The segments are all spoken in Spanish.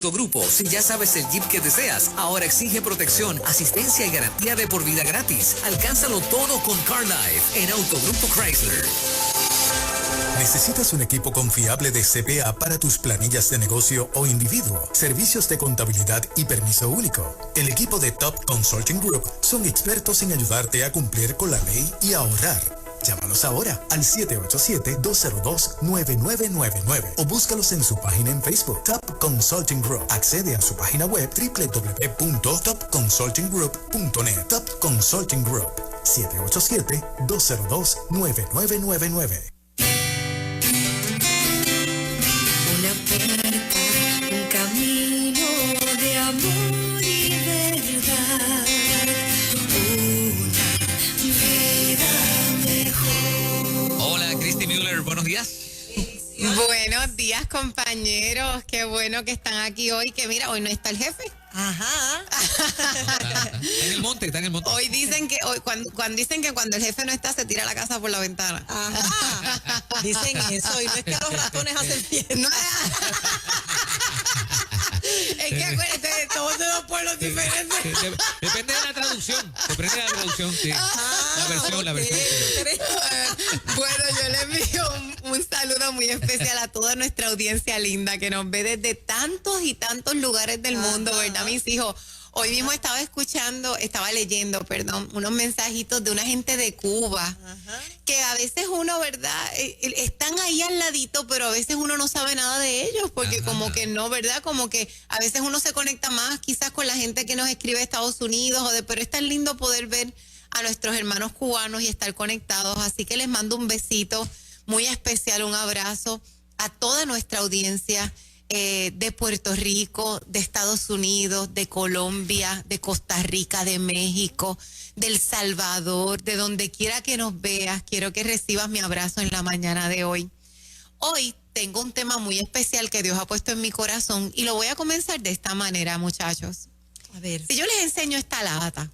Grupo, si ya sabes el Jeep que deseas, ahora exige protección, asistencia y garantía de por vida gratis. Alcánzalo todo con CarLife en Autogrupo Chrysler. ¿Necesitas un equipo confiable de CPA para tus planillas de negocio o individuo? Servicios de contabilidad y permiso único. El equipo de Top Consulting Group son expertos en ayudarte a cumplir con la ley y a ahorrar. Llámalos ahora al 787-202-9999 o búscalos en su página en Facebook, Top Consulting Group. Accede a su página web www.topconsultinggroup.net. Top Consulting Group, 787-202-9999. Una puerta, un camino de amor y verdad. Hola, Christy Müller, buenos días. Buenos días, compañeros. Qué bueno que están aquí hoy. Que mira, hoy no está el jefe. Ajá. Está en el monte, está en el monte. Hoy dicen que cuando dicen que cuando el jefe no está, se tira la casa por la ventana. Ajá. Dicen eso, y no es que los ratones hacen fiesta. No, es que acuérdate, todos de dos pueblos diferentes. Depende de la traducción. Depende de la traducción, sí. La versión. Bueno, yo les envío un saludo muy especial a toda nuestra audiencia linda que nos ve desde tantos y tantos lugares del mundo, ¿verdad, mis hijos? Hoy mismo estaba leyendo, unos mensajitos de una gente de Cuba, que a veces uno, ¿verdad? Están ahí al ladito, pero a veces uno no sabe nada de ellos, porque como que no, ¿verdad? Como que a veces uno se conecta más quizás con la gente que nos escribe de Estados Unidos, pero es tan lindo poder ver a nuestros hermanos cubanos y estar conectados, así que les mando un besito muy especial, un abrazo a toda nuestra audiencia de Puerto Rico, de Estados Unidos, de Colombia, de Costa Rica, de México, de El Salvador, de donde quiera que nos veas. Quiero que recibas mi abrazo en la mañana de hoy. Hoy tengo un tema muy especial que Dios ha puesto en mi corazón y lo voy a comenzar de esta manera, muchachos. A ver. Si yo les enseño esta lata,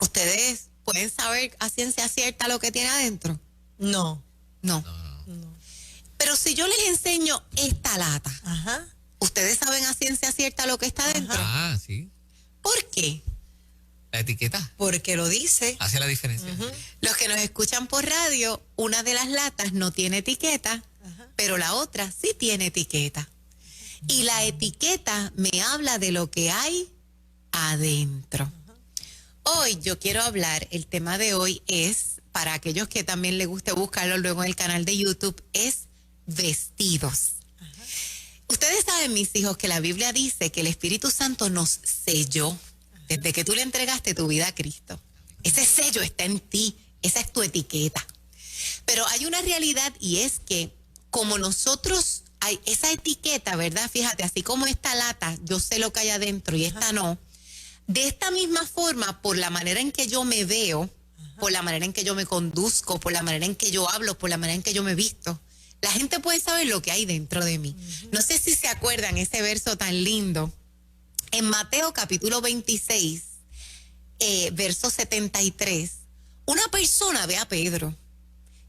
¿ustedes pueden saber a ciencia cierta lo que tiene adentro? No. Pero si yo les enseño esta lata, ¿ustedes saben a ciencia cierta lo que está adentro? Ah, sí. ¿Por qué? La etiqueta Porque lo dice. hace la diferencia. Los que nos escuchan por radio, una de las latas no tiene etiqueta, pero la otra sí tiene etiqueta. Y la etiqueta me habla de lo que hay adentro. Hoy yo quiero hablar, el tema de hoy es, para aquellos que también les guste buscarlo luego en el canal de YouTube, es vestidos. Ustedes saben, mis hijos, que la Biblia dice que el Espíritu Santo nos selló desde que tú le entregaste tu vida a Cristo. Ese sello está en ti, esa es tu etiqueta. Pero hay una realidad, y es que como nosotros hay esa etiqueta, ¿verdad? Fíjate, así como esta lata, yo sé lo que hay adentro y esta no. De esta misma forma, por la manera en que yo me veo, por la manera en que yo me conduzco, por la manera en que yo hablo, por la manera en que yo me visto, la gente puede saber lo que hay dentro de mí. No sé si se acuerdan ese verso tan lindo. En Mateo capítulo 26, verso 73, una persona ve a Pedro.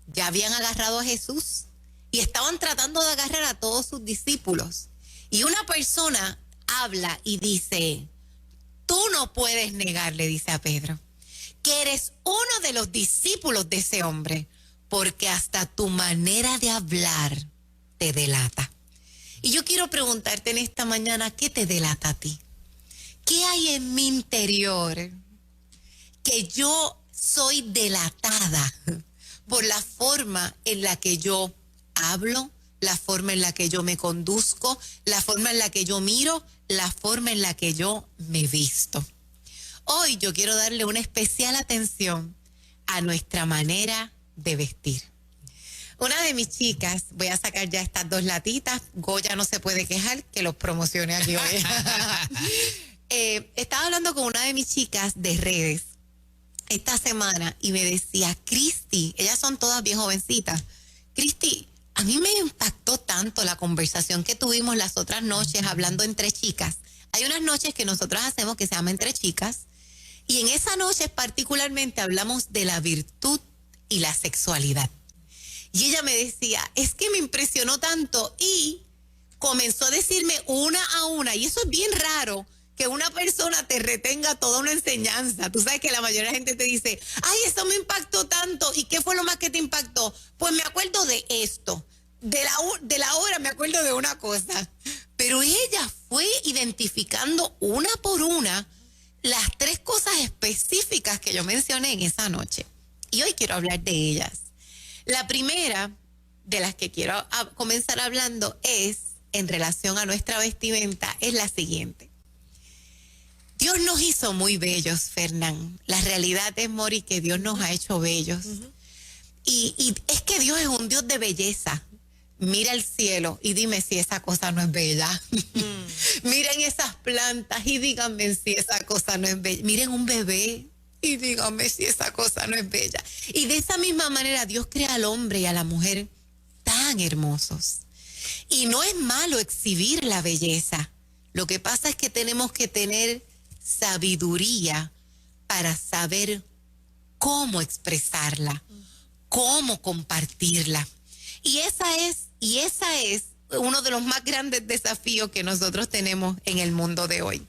Ya habían agarrado a Jesús y estaban tratando de agarrar a todos sus discípulos. Y una persona habla y dice: tú no puedes negar, le dice a Pedro, que eres uno de los discípulos de ese hombre, porque hasta tu manera de hablar te delata. Y yo quiero preguntarte en esta mañana, ¿qué te delata a ti? ¿Qué hay en mi interior que yo soy delatada por la forma en la que yo hablo, la forma en la que yo me conduzco, la forma en la que yo miro, la forma en la que yo me visto? Hoy yo quiero darle una especial atención a nuestra manera de vestir. Una de mis chicas, voy a sacar ya estas dos latitas, Goya no se puede quejar que los promocione aquí hoy. Estaba hablando con una de mis chicas de redes esta semana y me decía: Christy, ellas son todas bien jovencitas, Christy, a mí me impactó tanto la conversación que tuvimos las otras noches hablando entre chicas. Hay unas noches que nosotras hacemos que se llama Entre Chicas, y en esa noche particularmente hablamos de la virtud y la sexualidad. Y ella me decía, es que me impresionó tanto, y comenzó a decirme una a una, y eso es bien raro, que una persona te retenga toda una enseñanza. Tú sabes que la mayoría de la gente te dice, ay, eso me impactó tanto. ¿Y qué fue lo más que te impactó? Pues me acuerdo de esto. De la hora me acuerdo de una cosa. Pero ella fue identificando una por una las 3 cosas específicas que yo mencioné en esa noche. Y hoy quiero hablar de ellas. La primera de las que quiero comenzar hablando es, en relación a nuestra vestimenta, es la siguiente. Dios nos hizo muy bellos, Fernán. La realidad es, Mori, que Dios nos ha hecho bellos. Y es que Dios es un Dios de belleza. Mira el cielo y dime si esa cosa no es bella. Miren esas plantas y díganme si esa cosa no es bella. Miren un bebé y díganme si esa cosa no es bella. Y de esa misma manera Dios crea al hombre y a la mujer tan hermosos. Y no es malo exhibir la belleza. Lo que pasa es que tenemos que tener sabiduría para saber cómo expresarla, cómo compartirla. Y esa es uno de los más grandes desafíos que nosotros tenemos en el mundo de hoy.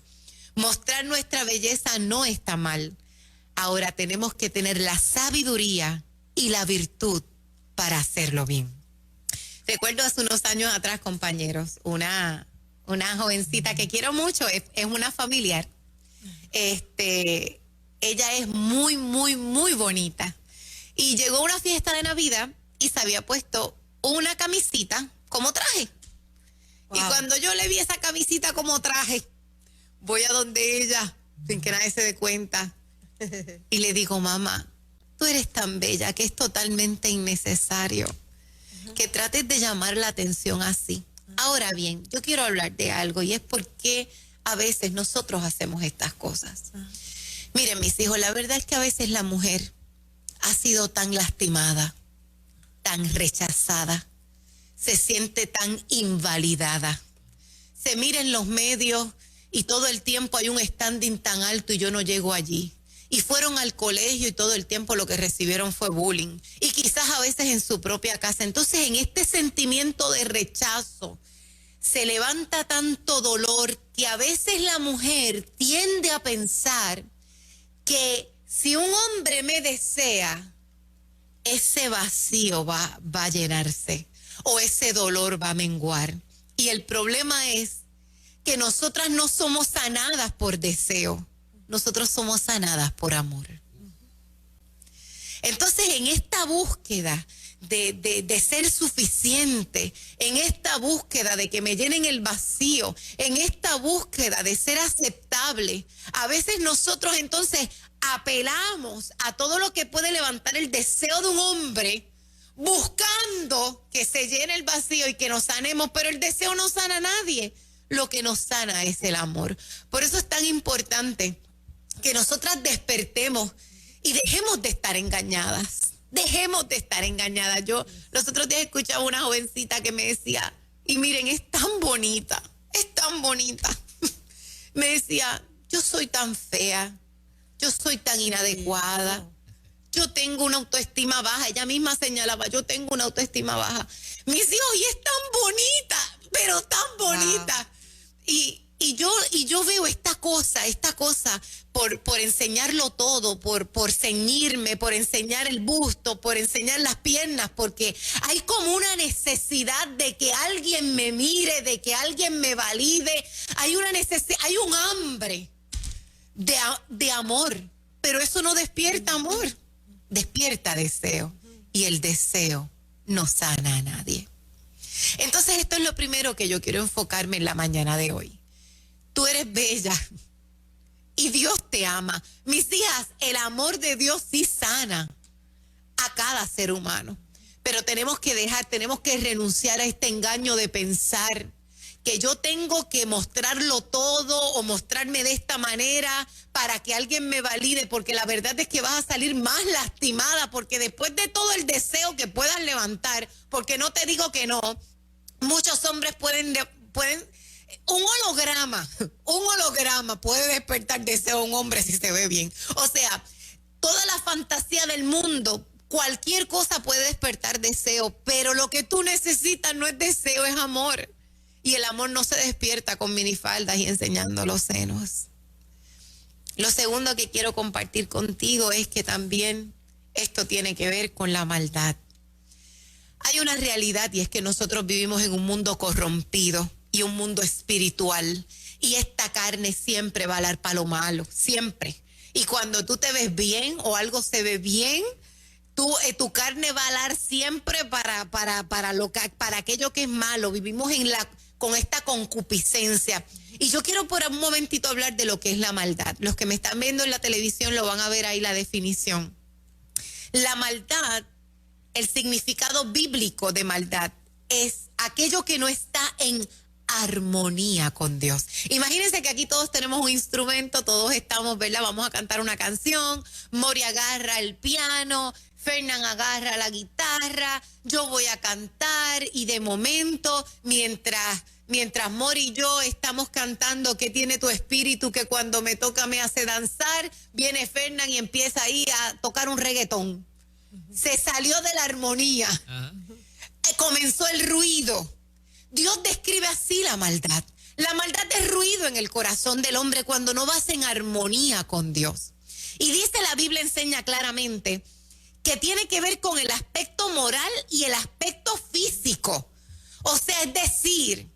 Mostrar nuestra belleza no está mal. Ahora tenemos que tener la sabiduría y la virtud para hacerlo bien. Recuerdo hace unos años atrás, compañeros, una jovencita que quiero mucho, es una familiar. Ella es muy, muy, muy bonita. Y llegó a una fiesta de Navidad y se había puesto una camisita como traje. Wow. Y cuando yo le vi esa camisita como traje, voy a donde ella, sin que nadie se dé cuenta, y le digo, mamá, tú eres tan bella que es totalmente innecesario que trates de llamar la atención así. Ahora bien, yo quiero hablar de algo, y es por qué a veces nosotros hacemos estas cosas. Miren, mis hijos, la verdad es que a veces la mujer ha sido tan lastimada, tan rechazada, se siente tan invalidada. Se mira en los medios y todo el tiempo hay un standing tan alto y yo no llego allí. Y fueron al colegio y todo el tiempo lo que recibieron fue bullying. Y quizás a veces en su propia casa. Entonces, en este sentimiento de rechazo, se levanta tanto dolor que a veces la mujer tiende a pensar que si un hombre me desea, ese vacío va a llenarse o ese dolor va a menguar. Y el problema es que nosotras no somos sanadas por deseo, nosotros somos sanadas por amor. Entonces, en esta búsqueda de ser suficiente, en esta búsqueda de que me llenen el vacío, en esta búsqueda de ser aceptable, a veces nosotros entonces apelamos a todo lo que puede levantar el deseo de un hombre, buscando que se llene el vacío y que nos sanemos, pero el deseo no sana a nadie. Lo que nos sana es el amor. Por eso es tan importante que nosotras despertemos y dejemos de estar engañadas. Dejemos de estar engañadas. Yo los otros días escuchaba una jovencita que me decía, y miren, es tan bonita, es tan bonita. Me decía, yo soy tan fea, yo soy tan inadecuada, yo tengo una autoestima baja. Ella misma señalaba, yo tengo una autoestima baja. Mis hijos, y es tan bonita, pero tan bonita. Wow. Y yo veo esta cosa por enseñarlo todo, por ceñirme, por enseñar el busto, por enseñar las piernas, porque hay como una necesidad de que alguien me mire, de que alguien me valide. Hay una necesidad, hay un hambre de amor, pero eso no despierta amor, despierta deseo, y el deseo no sana a nadie. Entonces, esto es lo primero que yo quiero enfocarme en la mañana de hoy. Tú eres bella y Dios te ama. Mis hijas, el amor de Dios sí sana a cada ser humano, pero tenemos que renunciar a este engaño de pensar que yo tengo que mostrarlo todo o mostrarme de esta manera para que alguien me valide, porque la verdad es que vas a salir más lastimada, porque después de todo el deseo que puedas levantar, porque no te digo que no, muchos hombres pueden un holograma puede despertar deseo a un hombre si se ve bien. O sea, toda la fantasía del mundo, cualquier cosa puede despertar deseo, pero lo que tú necesitas no es deseo, es amor. Y el amor no se despierta con minifaldas y enseñando los senos. Lo segundo que quiero compartir contigo es que también esto tiene que ver con la maldad. Hay una realidad y es que nosotros vivimos en un mundo corrompido y un mundo espiritual. Y esta carne siempre va a hablar para lo malo, siempre. Y cuando tú te ves bien o algo se ve bien, tu carne va a hablar siempre para aquello que es malo. Vivimos con esta concupiscencia. Y yo quiero por un momentito hablar de lo que es la maldad. Los que me están viendo en la televisión lo van a ver ahí la definición. La maldad, el significado bíblico de maldad es aquello que no está en armonía con Dios. Imagínense que aquí todos tenemos un instrumento, todos estamos, ¿verdad? Vamos a cantar una canción, Mori agarra el piano, Fernán agarra la guitarra, yo voy a cantar y de momento, mientras Mori y yo estamos cantando ¿Qué tiene tu espíritu que cuando me toca me hace danzar? Viene Fernán y empieza ahí a tocar un reggaetón. Se salió de la armonía. Comenzó el ruido. Dios describe así la maldad. La maldad es ruido en el corazón del hombre cuando no vas en armonía con Dios. Y dice la Biblia, enseña claramente que tiene que ver con el aspecto moral y el aspecto físico. O sea, es decir,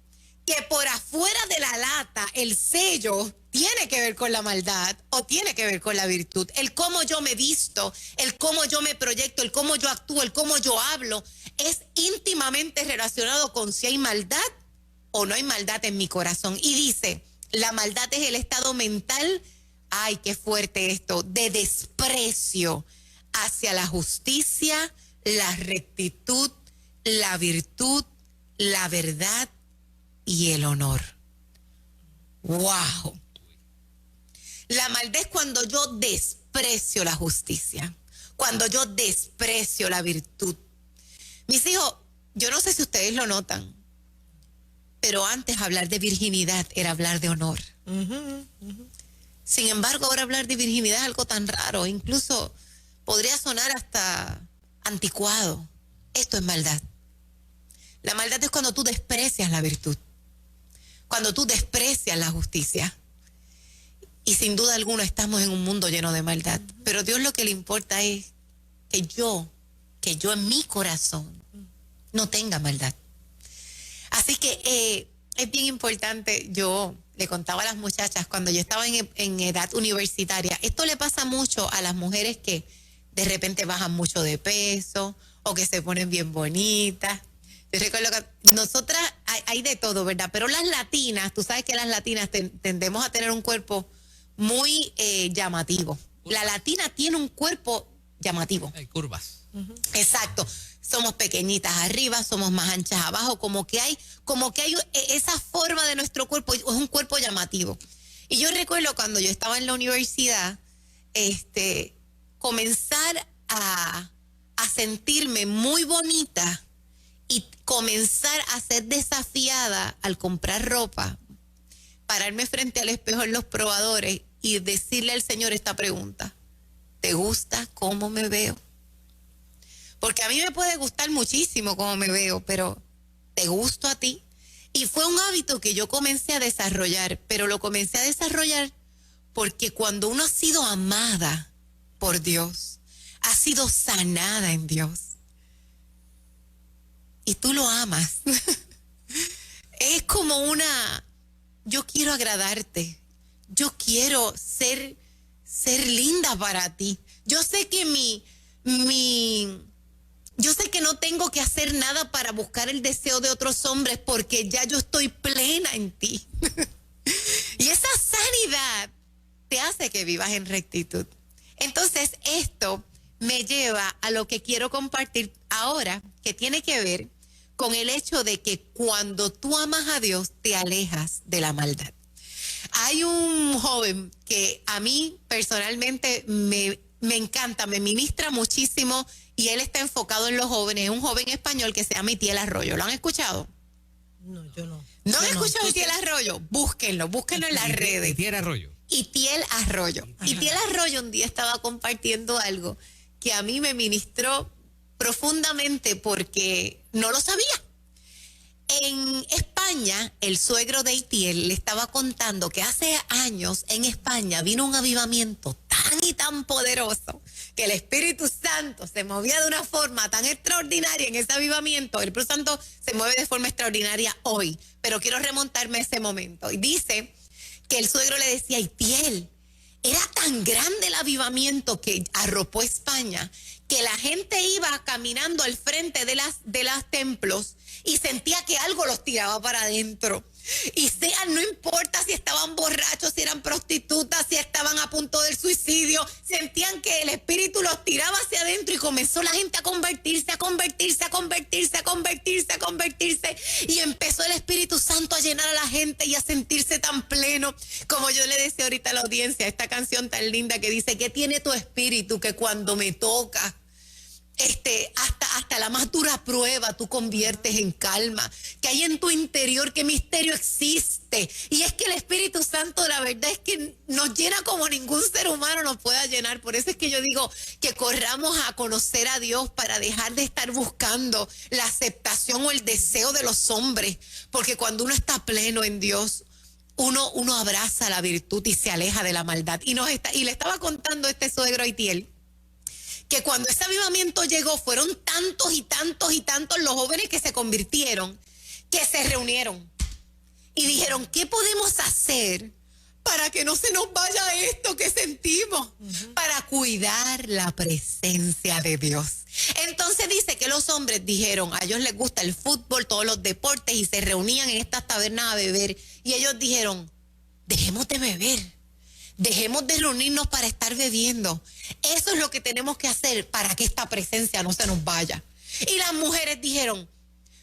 que por afuera de la lata, el sello tiene que ver con la maldad o tiene que ver con la virtud. El cómo yo me visto, el cómo yo me proyecto, el cómo yo actúo, el cómo yo hablo, es íntimamente relacionado con si hay maldad o no hay maldad en mi corazón. Y dice, la maldad es el estado mental, ay, qué fuerte esto, de desprecio hacia la justicia, la rectitud, la virtud, la verdad y el honor. ¡Wow! La maldad es cuando yo desprecio la justicia, cuando yo desprecio la virtud. Mis hijos, yo no sé si ustedes lo notan, pero antes hablar de virginidad era hablar de honor. Sin embargo, ahora hablar de virginidad es algo tan raro, incluso podría sonar hasta anticuado. Esto es maldad. La maldad es cuando tú desprecias la virtud, cuando tú desprecias la justicia. Y sin duda alguna estamos en un mundo lleno de maldad. Pero Dios lo que le importa es que yo en mi corazón no tenga maldad. Así que es bien importante. Yo le contaba a las muchachas cuando yo estaba en edad universitaria, esto le pasa mucho a las mujeres que de repente bajan mucho de peso o que se ponen bien bonitas. Yo recuerdo que nosotras hay de todo, ¿verdad? Pero las latinas, tú sabes que las latinas tendemos a tener un cuerpo muy llamativo. La latina tiene un cuerpo llamativo. Hay curvas. Exacto. Somos pequeñitas arriba, somos más anchas abajo, como que hay esa forma de nuestro cuerpo, es un cuerpo llamativo. Y yo recuerdo cuando yo estaba en la universidad, comenzar a sentirme muy bonita y comenzar a ser desafiada al comprar ropa, pararme frente al espejo en los probadores y decirle al Señor esta pregunta: ¿te gusta cómo me veo? Porque a mí me puede gustar muchísimo cómo me veo, pero ¿te gusto a ti? Y fue un hábito que yo comencé a desarrollar, pero lo comencé a desarrollar porque cuando uno ha sido amada por Dios, ha sido sanada en Dios, y tú lo amas, es como yo quiero agradarte, yo quiero ser linda para ti. Yo sé que yo sé que no tengo que hacer nada para buscar el deseo de otros hombres porque ya yo estoy plena en ti. Y esa sanidad te hace que vivas en rectitud. Entonces, esto me lleva a lo que quiero compartir ahora, que tiene que ver con el hecho de que cuando tú amas a Dios, te alejas de la maldad. Hay un joven que a mí personalmente me encanta, me ministra muchísimo y él está enfocado en los jóvenes. Es un joven español que se llama Itiel Arroyo. ¿Lo han escuchado? No, yo no. ¿No han escuchado Itiel Arroyo? Búsquenlo en las redes. Itiel Arroyo. Itiel Arroyo. Itiel Arroyo un día estaba compartiendo algo que a mí me ministró profundamente porque no lo sabía. En España, el suegro de Itiel le estaba contando que hace años en España vino un avivamiento tan y tan poderoso que el Espíritu Santo se movía de una forma tan extraordinaria en ese avivamiento. El Espíritu Santo se mueve de forma extraordinaria hoy, pero quiero remontarme a ese momento. Y dice que el suegro le decía: Itiel, era tan grande el avivamiento que arropó España, que la gente iba caminando al frente de las templos y sentía que algo los tiraba para adentro. Y no importa si estaban borrachos, si eran prostitutas, si estaban a punto del suicidio, sentían que el espíritu los tiraba hacia adentro y comenzó la gente a convertirse, a convertirse, a convertirse, a convertirse, a convertirse. Y empezó el Espíritu Santo a llenar a la gente y a sentirse tan pleno. Como yo le decía ahorita a la audiencia, esta canción tan linda que dice: ¿qué tiene tu espíritu que cuando me toca? Hasta la más dura prueba tú conviertes en calma, que hay en tu interior, qué misterio existe. Y es que el Espíritu Santo, la verdad es que nos llena como ningún ser humano nos pueda llenar. Por eso es que yo digo que corramos a conocer a Dios para dejar de estar buscando la aceptación o el deseo de los hombres, porque cuando uno está pleno en Dios, uno abraza la virtud y se aleja de la maldad. Y le estaba contando este suegro Itiel que cuando ese avivamiento llegó, fueron tantos y tantos y tantos los jóvenes que se convirtieron, que se reunieron y dijeron: ¿qué podemos hacer para que no se nos vaya esto que sentimos? Para cuidar la presencia de Dios. Entonces dice que los hombres dijeron, a ellos les gusta el fútbol, todos los deportes, y se reunían en estas tabernas a beber. Y ellos dijeron: dejemos de beber. Dejemos de reunirnos para estar bebiendo. Eso es lo que tenemos que hacer para que esta presencia no se nos vaya. Y las mujeres dijeron: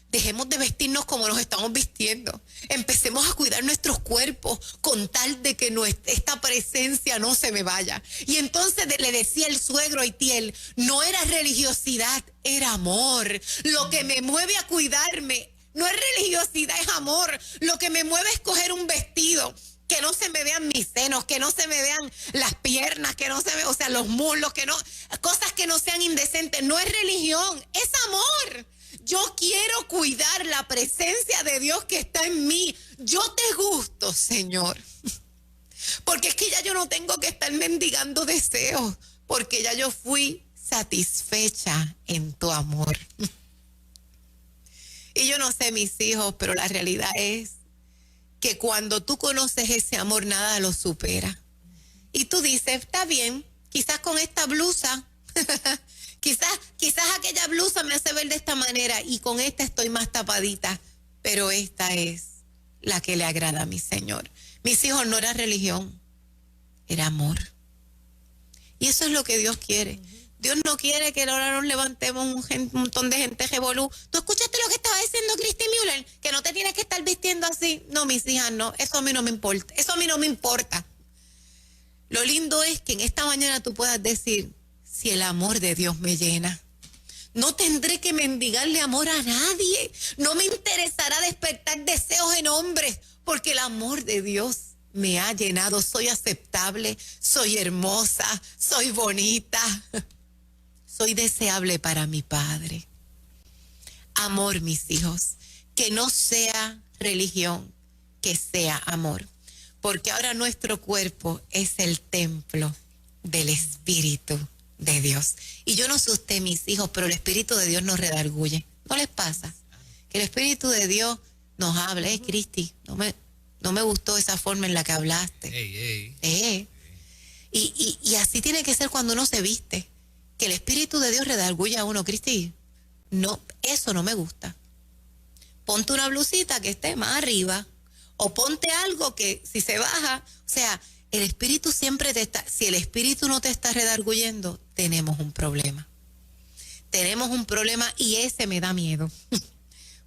dejemos de vestirnos como nos estamos vistiendo. Empecemos a cuidar nuestros cuerpos con tal de que esta presencia no se me vaya. Y entonces le decía el suegro a Itiel: no era religiosidad, era amor. Lo que me mueve a cuidarme no es religiosidad, es amor. Lo que me mueve es coger un vestido que no se me vean mis senos, que no se me vean las piernas, que no se me, o sea, los muslos, cosas que no sean indecentes. No es religión, es amor. Yo quiero cuidar la presencia de Dios que está en mí. Yo te gusto, Señor. Porque es que ya yo no tengo que estar mendigando deseos, porque ya yo fui satisfecha en tu amor. Y yo no sé, mis hijos, pero la realidad es que cuando tú conoces ese amor, nada lo supera. Y tú dices: está bien, quizás con esta blusa, quizás aquella blusa me hace ver de esta manera y con esta estoy más tapadita, pero esta es la que le agrada a mi Señor. Mis hijos, no era religión, era amor. Y eso es lo que Dios quiere. Dios no quiere que ahora nos levantemos un montón de gente revolú. ¿Tú escuchaste lo que estaba diciendo Christy Müller? Que no te tienes que estar vistiendo así. No, mis hijas, no. Eso a mí no me importa. Eso a mí no me importa. Lo lindo es que en esta mañana tú puedas decir: si el amor de Dios me llena, no tendré que mendigarle amor a nadie. No me interesará despertar deseos en hombres, porque el amor de Dios me ha llenado. Soy aceptable, soy hermosa, soy bonita. Soy deseable para mi Padre. Amor, mis hijos, que no sea religión, que sea amor. Porque ahora nuestro cuerpo es el templo del Espíritu de Dios. Y yo no sé usted, mis hijos, pero el Espíritu de Dios nos redarguye. ¿No les pasa? Que el Espíritu de Dios nos habla. Cristi, no me gustó esa forma en la que hablaste. Y así tiene que ser cuando uno se viste. Que el Espíritu de Dios redarguye a uno. Cristi, no, eso no me gusta. Ponte una blusita que esté más arriba, o ponte algo que si se baja, o sea, el Espíritu siempre si el Espíritu no te está redarguyendo, tenemos un problema. Tenemos un problema y ese me da miedo.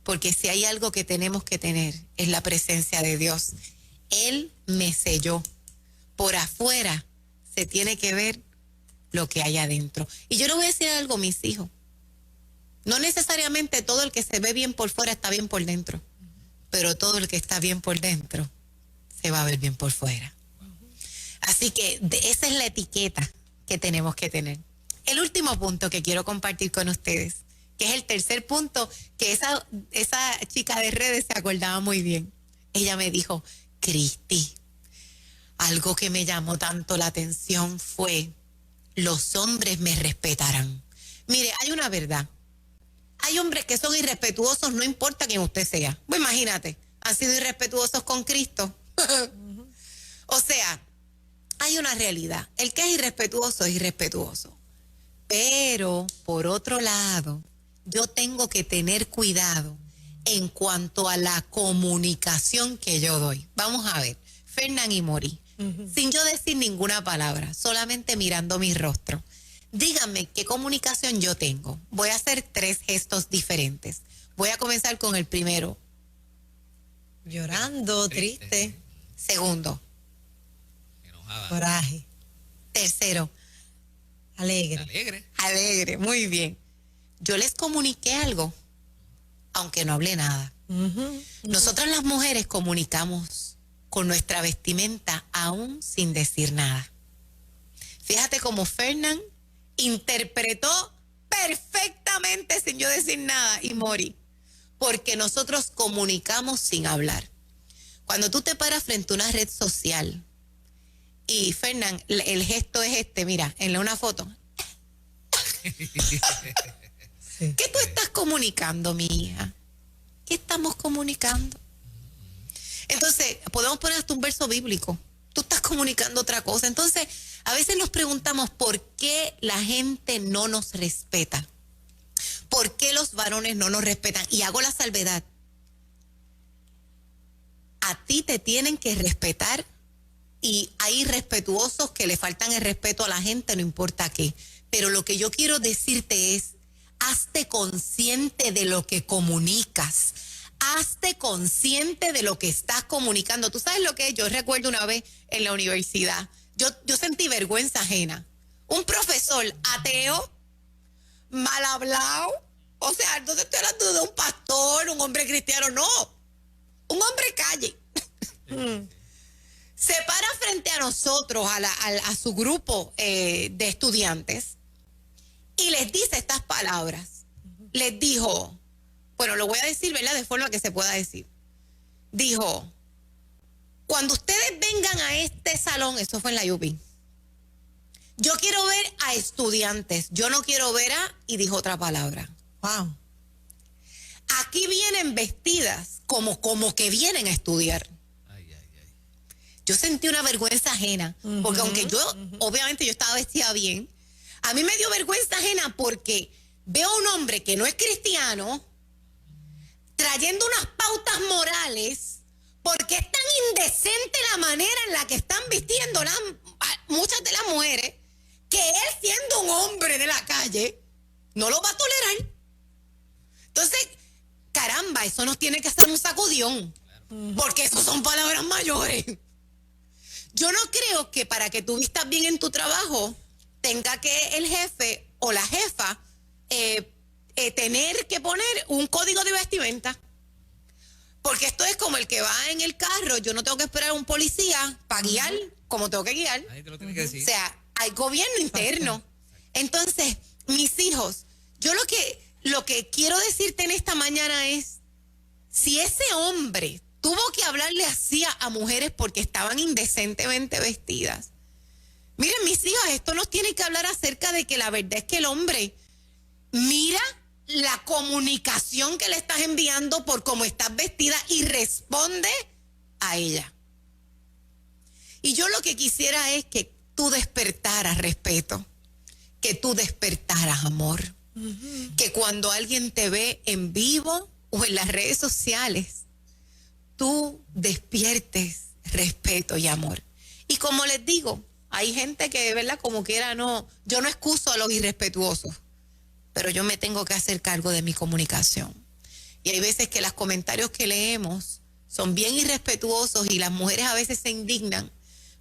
Porque si hay algo que tenemos que tener, es la presencia de Dios. Él me selló. Por afuera se tiene que ver lo que hay adentro. Y yo le voy a decir algo, mis hijos. No necesariamente todo el que se ve bien por fuera está bien por dentro, pero todo el que está bien por dentro se va a ver bien por fuera. Así que esa es la etiqueta que tenemos que tener. El último punto que quiero compartir con ustedes, que es el tercer punto, que esa chica de redes se acordaba muy bien. Ella me dijo, Cristi, algo que me llamó tanto la atención fue, los hombres me respetarán. Mire, hay una verdad. Hay hombres que son irrespetuosos, no importa quién usted sea. Pues imagínate, han sido irrespetuosos con Cristo. O sea, hay una realidad. El que es irrespetuoso es irrespetuoso. Pero, por otro lado, yo tengo que tener cuidado en cuanto a la comunicación que yo doy. Vamos a ver, Fernán y Mori, sin yo decir ninguna palabra, solamente mirando mi rostro. Díganme qué comunicación yo tengo. Voy a hacer 3 gestos diferentes. Voy a comenzar con el primero. Llorando, triste. Segundo. Enojada. Coraje. Tercero. Alegre. Alegre, muy bien. Yo les comuniqué algo, aunque no hablé nada. Nosotras las mujeres comunicamos con nuestra vestimenta aún sin decir nada. Fíjate cómo Fernán interpretó perfectamente sin yo decir nada, y Mori, porque nosotros comunicamos sin hablar. Cuando tú te paras frente a una red social y Fernán, el gesto es este, mira, en una foto. Sí. ¿Qué tú estás comunicando, mi hija? ¿Qué estamos comunicando? Entonces, podemos poner hasta un verso bíblico. Tú estás comunicando otra cosa. Entonces, a veces nos preguntamos por qué la gente no nos respeta. ¿Por qué los varones no nos respetan? Y hago la salvedad. A ti te tienen que respetar, y hay irrespetuosos que le faltan el respeto a la gente, no importa qué. Pero lo que yo quiero decirte es, hazte consciente de lo que comunicas. Hazte consciente de lo que estás comunicando. ¿Tú sabes lo que es? Yo recuerdo una vez en la universidad, yo sentí vergüenza ajena. Un profesor ateo, mal hablado, o sea, no te estoy hablando de un pastor, un hombre cristiano, no. Un hombre calle. Se para frente a nosotros, a su grupo de estudiantes, y les dice estas palabras. Les dijo, bueno, lo voy a decir, ¿verdad?, de forma que se pueda decir. Dijo, cuando ustedes vengan a este salón, eso fue en la UP, yo quiero ver a estudiantes, yo no quiero ver a, y dijo otra palabra. Wow. Aquí vienen vestidas como que vienen a estudiar. Yo sentí una vergüenza ajena, porque aunque obviamente yo estaba vestida bien, a mí me dio vergüenza ajena porque veo a un hombre que no es cristiano trayendo unas pautas morales, porque es tan indecente la manera en la que están vistiendo muchas de las mujeres, que él, siendo un hombre de la calle, no lo va a tolerar. Entonces, caramba, eso nos tiene que hacer un sacudión, porque eso son palabras mayores. Yo no creo que para que tú vistas bien en tu trabajo tenga que el jefe o la jefa tener que poner un código de vestimenta. Porque esto es como el que va en el carro. Yo no tengo que esperar a un policía para guiar como tengo que guiar. Ahí te lo tiene que decir. O sea, hay gobierno interno. Entonces, mis hijos, yo lo que quiero decirte en esta mañana es, si ese hombre tuvo que hablarle así a mujeres porque estaban indecentemente vestidas, miren, mis hijas, esto nos tiene que hablar acerca de que la verdad es que el hombre mira la comunicación que le estás enviando por cómo estás vestida y responde a ella. Y yo lo que quisiera es que tú despertaras respeto, que tú despertaras amor, que cuando alguien te ve en vivo o en las redes sociales, tú despiertes respeto y amor. Y como les digo, hay gente que de verdad como quiera yo no excuso a los irrespetuosos, pero yo me tengo que hacer cargo de mi comunicación. Y hay veces que los comentarios que leemos son bien irrespetuosos y las mujeres a veces se indignan,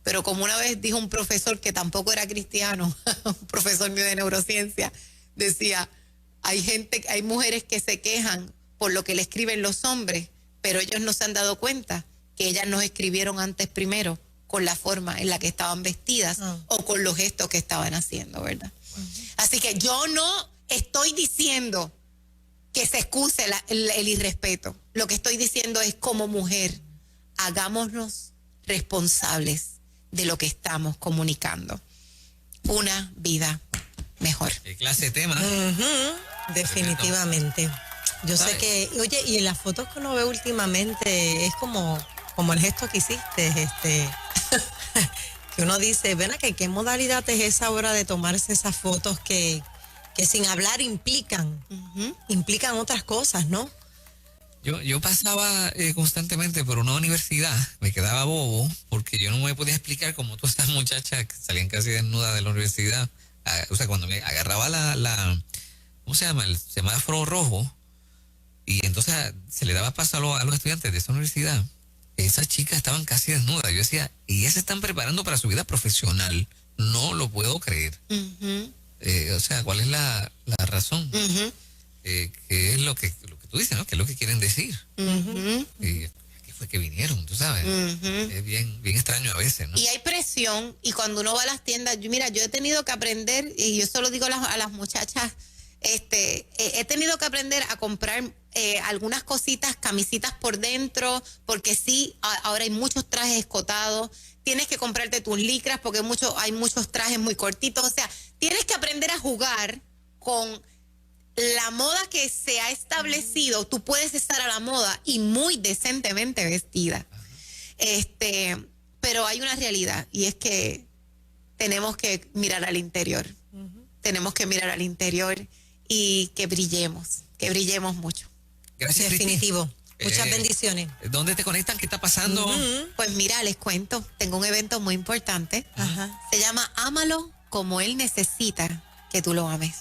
pero como una vez dijo un profesor que tampoco era cristiano, un profesor mío de neurociencia, decía, hay mujeres que se quejan por lo que le escriben los hombres, pero ellos no se han dado cuenta que ellas nos escribieron antes primero con la forma en la que estaban vestidas o con los gestos que estaban haciendo, ¿verdad? Así que yo no estoy diciendo que se excuse el irrespeto. Lo que estoy diciendo es, como mujer, hagámonos responsables de lo que estamos comunicando. Una vida mejor. ¿Qué clase de tema? Definitivamente. Yo sé que, oye, y en las fotos que uno ve últimamente es como el gesto que hiciste, que uno dice, ven acá, ¿qué modalidad es esa ahora de tomarse esas fotos que sin hablar implican otras cosas, ¿no? Yo pasaba constantemente por una universidad, me quedaba bobo, porque yo no me podía explicar cómo todas estas muchachas que salían casi desnudas de la universidad, o sea, cuando me agarraba ¿cómo se llama? El semáforo rojo, y entonces se le daba paso a los estudiantes de esa universidad. Esas chicas estaban casi desnudas. Yo decía, y ellas se están preparando para su vida profesional. No lo puedo creer. O sea, ¿cuál es la razón? ¿Qué es lo que tú dices, ¿no? ¿Qué es lo que quieren decir? ¿Qué fue que vinieron? Tú sabes. Es bien extraño a veces, ¿no? Y hay presión, y cuando uno va a las tiendas, yo he tenido que aprender, y yo solo digo a las muchachas, he tenido que aprender a comprar algunas cositas, camisitas por dentro, porque sí, ahora hay muchos trajes escotados. Tienes que comprarte tus licras porque hay muchos trajes muy cortitos. O sea, tienes que aprender a jugar con la moda que se ha establecido. Tú puedes estar a la moda y muy decentemente vestida. Pero hay una realidad, y es que tenemos que mirar al interior. Tenemos que mirar al interior y que brillemos mucho. Gracias, Definitivo. Cristi. Muchas bendiciones. ¿Dónde te conectan? ¿Qué está pasando? Pues mira, les cuento, tengo un evento muy importante. Se llama Ámalo como él necesita que tú lo ames.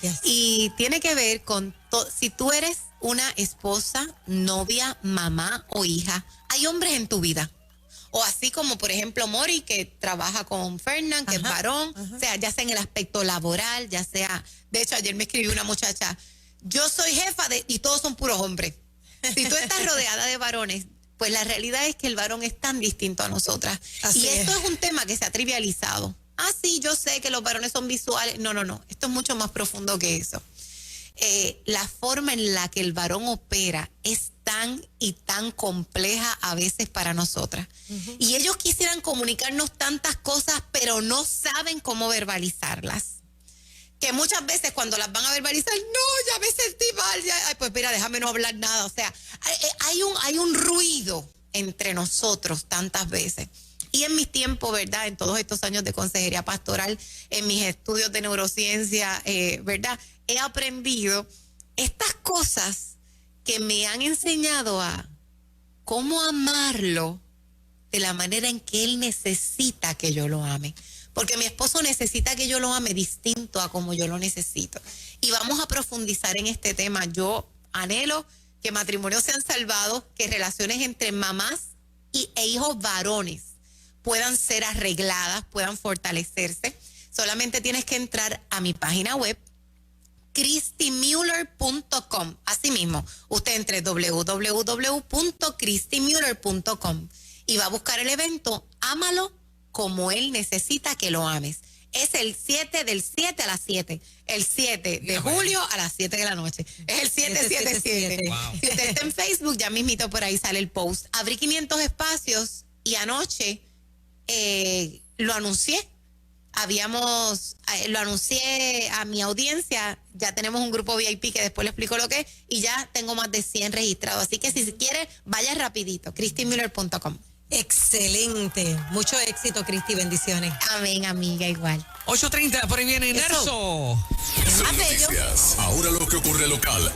Yes. Y tiene que ver con si tú eres una esposa, novia, mamá o hija, hay hombres en tu vida. O así como, por ejemplo, Mori, que trabaja con Fernán, que es varón, o sea, ya sea en el aspecto laboral, ya sea... De hecho, ayer me escribió una muchacha, yo soy jefa y todos son puros hombres. Si tú estás rodeada de varones, pues la realidad es que el varón es tan distinto a nosotras. Así y esto es un tema que se ha trivializado. Ah, sí, yo sé que los varones son visuales. No. Esto es mucho más profundo que eso. La forma en la que el varón opera es tan y tan compleja a veces para nosotras. Y ellos quisieran comunicarnos tantas cosas, pero no saben cómo verbalizarlas. Que muchas veces cuando las van a verbalizar, no, ya me sentí mal, ay, pues mira, déjame no hablar nada. O sea, hay un ruido entre nosotros tantas veces. Y en mis tiempos, ¿verdad? En todos estos años de consejería pastoral, en mis estudios de neurociencia, ¿verdad? He aprendido estas cosas que me han enseñado a cómo amarlo de la manera en que él necesita que yo lo ame. Porque mi esposo necesita que yo lo ame distinto a como yo lo necesito. Y vamos a profundizar en este tema. Yo anhelo que matrimonios sean salvados, que relaciones entre mamás e hijos varones puedan ser arregladas, puedan fortalecerse. Solamente tienes que entrar a mi página web, ChristyMuller.com. Así mismo, usted entre www.ChristyMuller.com y va a buscar el evento Ámalo como él necesita que lo ames. Es el 7 del 7 a las 7. El 7 de julio a las 7 de la noche. Es el 777. Wow. Si usted está en Facebook, ya mismito por ahí sale el post. Abrí 500 espacios y anoche lo anuncié. Lo anuncié a mi audiencia. Ya tenemos un grupo VIP que después le explico lo que es. Y ya tengo más de 100 registrados. Así que si quiere, vaya rapidito. ChristyMuller.com. Excelente. Mucho éxito, Cristi. Bendiciones. Amén, amiga, igual. 8:30, por ahí viene Nerso. Son noticias. Ahora lo que ocurre local.